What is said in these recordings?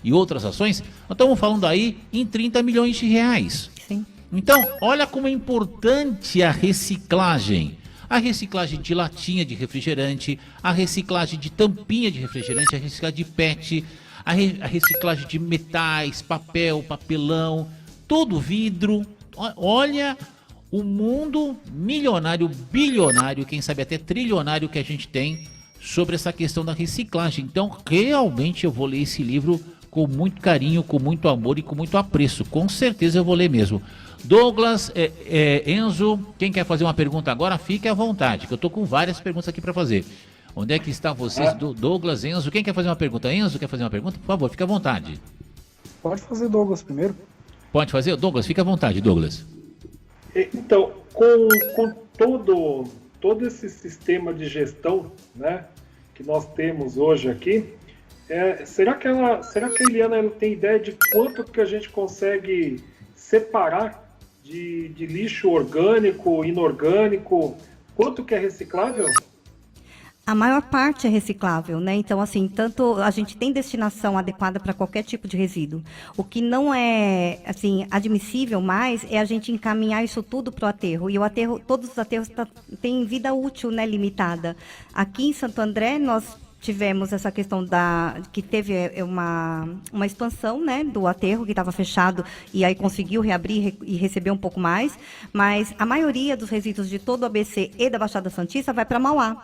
E outras ações, nós estamos falando aí em 30 milhões de reais. Sim. Então, olha como é importante a reciclagem. A reciclagem de latinha de refrigerante, a reciclagem de tampinha de refrigerante, a reciclagem de PET, a reciclagem de metais, papel, papelão, todo vidro. Olha o mundo milionário, bilionário, quem sabe até trilionário que a gente tem sobre essa questão da reciclagem. Então, realmente eu vou ler esse livro com muito carinho, com muito amor e com muito apreço. Com certeza eu vou ler mesmo. Douglas, Enzo, quem quer fazer uma pergunta agora, fique à vontade, que eu estou com várias perguntas aqui para fazer. Onde é que está vocês, Douglas, Enzo? Quem quer fazer uma pergunta? Enzo, quer fazer uma pergunta? Por favor, fique à vontade. Pode fazer Douglas primeiro. Pode fazer? Douglas, fique à vontade, Douglas. Então, com todo esse sistema de gestão, né, que nós temos hoje aqui, será que a Eliana ela tem ideia de quanto que a gente consegue separar de lixo orgânico, inorgânico, quanto que é reciclável? A maior parte é reciclável, né? Então, assim, tanto a gente tem destinação adequada para qualquer tipo de resíduo. O que não é, assim, admissível mais é a gente encaminhar isso tudo para o aterro. E o aterro, todos os aterros têm vida útil, né, limitada. Aqui em Santo André, nós tivemos essa questão que teve uma expansão, né, do aterro que estava fechado e aí conseguiu reabrir e receber um pouco mais, mas a maioria dos resíduos de todo o ABC e da Baixada Santista vai para Mauá,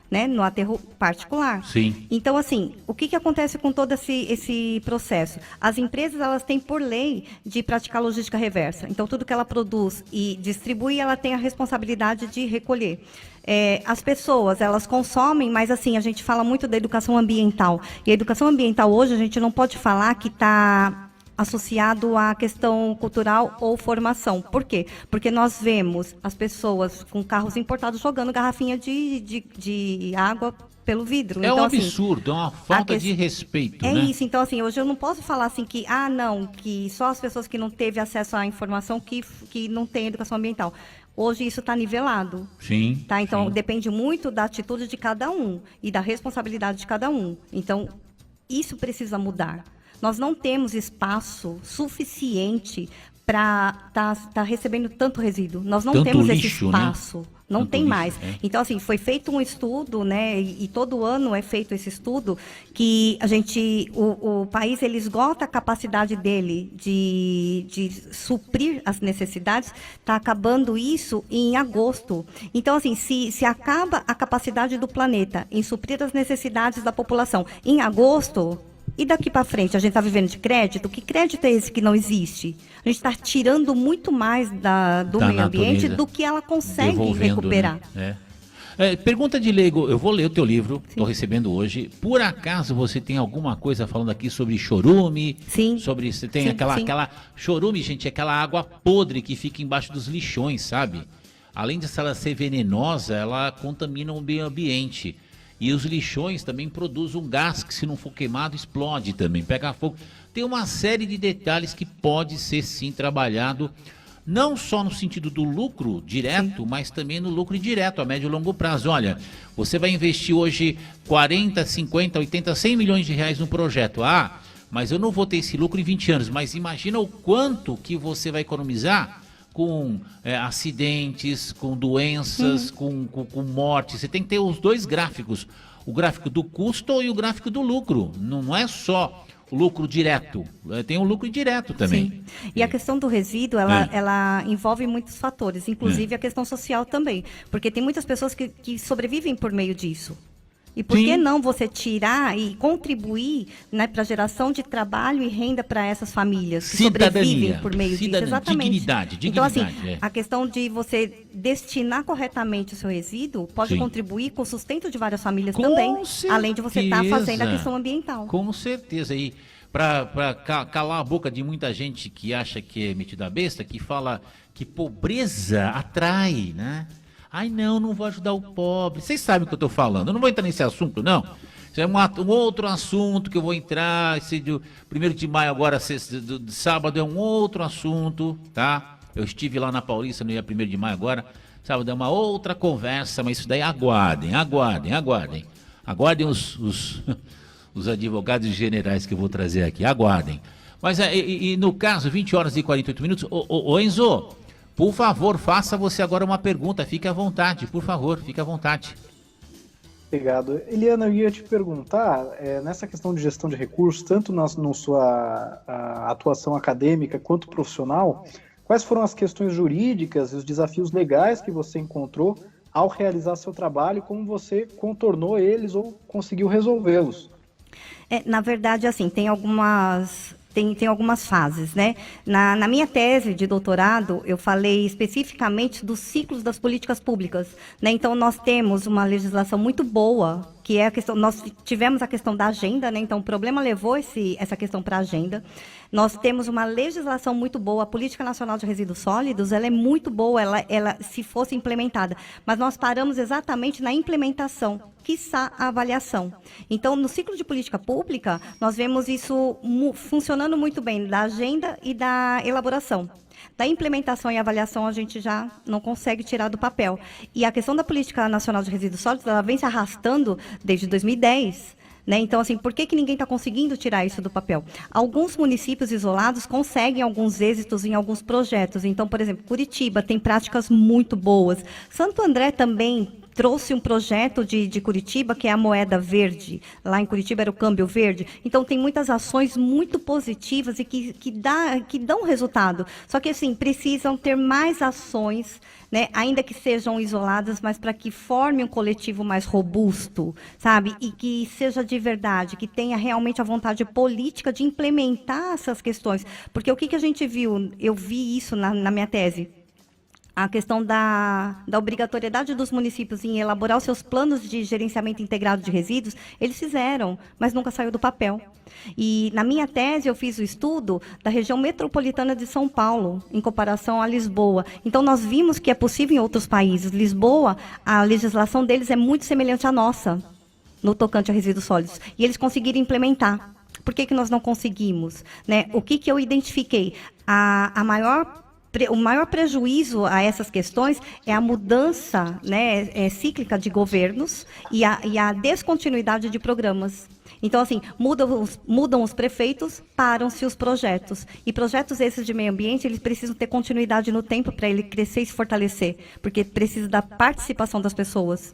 né, no aterro particular. Sim. Então, assim, o que acontece com todo esse processo? As empresas, elas têm por lei de praticar logística reversa. Então, tudo que ela produz e distribui, ela tem a responsabilidade de recolher. As pessoas, elas consomem, mas assim, a gente fala muito da educação ambiental. E a educação ambiental hoje, a gente não pode falar que está associado à questão cultural ou formação. Por quê? Porque nós vemos as pessoas com carros importados jogando garrafinha de água pelo vidro. É então, um assim, absurdo, é uma falta de respeito, é né? isso. Então, assim, hoje eu não posso falar assim que, que só as pessoas que não teve acesso à informação que não têm educação ambiental. Hoje isso está nivelado. Sim. Tá? Então, sim. depende muito da atitude de cada um e da responsabilidade de cada um. Então, isso precisa mudar. Nós não temos espaço suficiente para tá recebendo tanto resíduo. Nós não Tanto temos lixo, esse espaço. Né? Não Tanto tem lixo, mais. Então, assim, foi feito um estudo, né? E todo ano é feito esse estudo, que o país, ele esgota a capacidade dele de suprir as necessidades, está acabando isso em agosto. Então, assim, se acaba a capacidade do planeta em suprir as necessidades da população em agosto, e daqui para frente, a gente está vivendo de crédito? Que crédito é esse que não existe? A gente está tirando muito mais do meio ambiente do que ela consegue recuperar. Né? Pergunta de leigo, eu vou ler o teu livro, estou recebendo hoje. Por acaso você tem alguma coisa falando aqui sobre chorume? Sim. Você tem aquela chorume, gente, é aquela água podre que fica embaixo dos lixões, sabe? Além de ela ser venenosa, ela contamina o meio ambiente. E os lixões também produzem um gás que, se não for queimado, explode também, pega fogo. Tem uma série de detalhes que pode ser, sim, trabalhado, não só no sentido do lucro direto, mas também no lucro indireto, a médio e longo prazo. Olha, você vai investir hoje 40, 50, 80, 100 milhões de reais no projeto. Mas eu não vou ter esse lucro em 20 anos. Mas imagina o quanto que você vai economizar com acidentes, com doenças, com morte. Você tem que ter os dois gráficos, o gráfico do custo e o gráfico do lucro. Não é só o lucro direto, tem o lucro indireto também. Sim. E a questão do resíduo, ela envolve muitos fatores, inclusive a questão social também, porque tem muitas pessoas que sobrevivem por meio disso. E por que não você tirar e contribuir, né, para a geração de trabalho e renda para essas famílias que sobrevivem por meio disso? Exatamente. Dignidade. Então, assim, a questão de você destinar corretamente o seu resíduo pode contribuir com o sustento de várias famílias também, além de você estar fazendo a questão ambiental. Com certeza. E para calar a boca de muita gente que acha que é metida besta, que fala que pobreza atrai, né? Ai, não vou ajudar o pobre. Vocês sabem o que eu estou falando. Eu não vou entrar nesse assunto, não. Isso é um outro assunto que eu vou entrar. Esse do 1º de maio agora, de sábado, é um outro assunto, tá? Eu estive lá na Paulista no dia 1º de maio agora. Sábado é uma outra conversa, mas isso daí aguardem. Aguardem os advogados generais que eu vou trazer aqui. Aguardem. Mas e no caso, 20 horas e 48 minutos, ô Enzo, por favor, faça você agora uma pergunta. Fique à vontade, por favor, fique à vontade. Obrigado. Eliana, eu ia te perguntar, nessa questão de gestão de recursos, tanto na sua atuação acadêmica quanto profissional, quais foram as questões jurídicas e os desafios legais que você encontrou ao realizar seu trabalho, como você contornou eles ou conseguiu resolvê-los? Na verdade, assim, tem algumas fases, né? Na minha tese de doutorado, eu falei especificamente dos ciclos das políticas públicas, né? Então, nós temos uma legislação muito boa, que é a questão, nós tivemos a questão da agenda, né? Então, o problema levou essa questão para a agenda. Nós temos uma legislação muito boa, a Política Nacional de Resíduos Sólidos, ela é muito boa, ela se fosse implementada, mas nós paramos exatamente na implementação, quiçá a avaliação. Então, no ciclo de política pública, nós vemos isso funcionando muito bem, da agenda e da elaboração. Da implementação e avaliação, a gente já não consegue tirar do papel. E a questão da Política Nacional de Resíduos Sólidos, ela vem se arrastando desde 2010, né? Então, assim, por que ninguém está conseguindo tirar isso do papel? Alguns municípios isolados conseguem alguns êxitos em alguns projetos. Então, por exemplo, Curitiba tem práticas muito boas. Santo André também trouxe um projeto de Curitiba, que é a moeda verde. Lá em Curitiba era o câmbio verde. Então, tem muitas ações muito positivas e que dão resultado. Só que, assim, precisam ter mais ações, né, ainda que sejam isoladas, mas para que forme um coletivo mais robusto, sabe? E que seja de verdade, que tenha realmente a vontade política de implementar essas questões. Porque o que a gente viu? Eu vi isso na minha tese. A questão da obrigatoriedade dos municípios em elaborar os seus planos de gerenciamento integrado de resíduos, eles fizeram, mas nunca saiu do papel. E na minha tese eu fiz o estudo da região metropolitana de São Paulo, em comparação a Lisboa. Então nós vimos que é possível em outros países. Lisboa, a legislação deles é muito semelhante à nossa, no tocante a resíduos sólidos. E eles conseguiram implementar. Por que nós não conseguimos? Né? O que eu identifiquei? O maior prejuízo a essas questões é a mudança, né, cíclica de governos e a descontinuidade de programas. Então, assim, mudam os prefeitos, param-se os projetos. E projetos esses de meio ambiente, eles precisam ter continuidade no tempo para ele crescer e se fortalecer, porque precisa da participação das pessoas.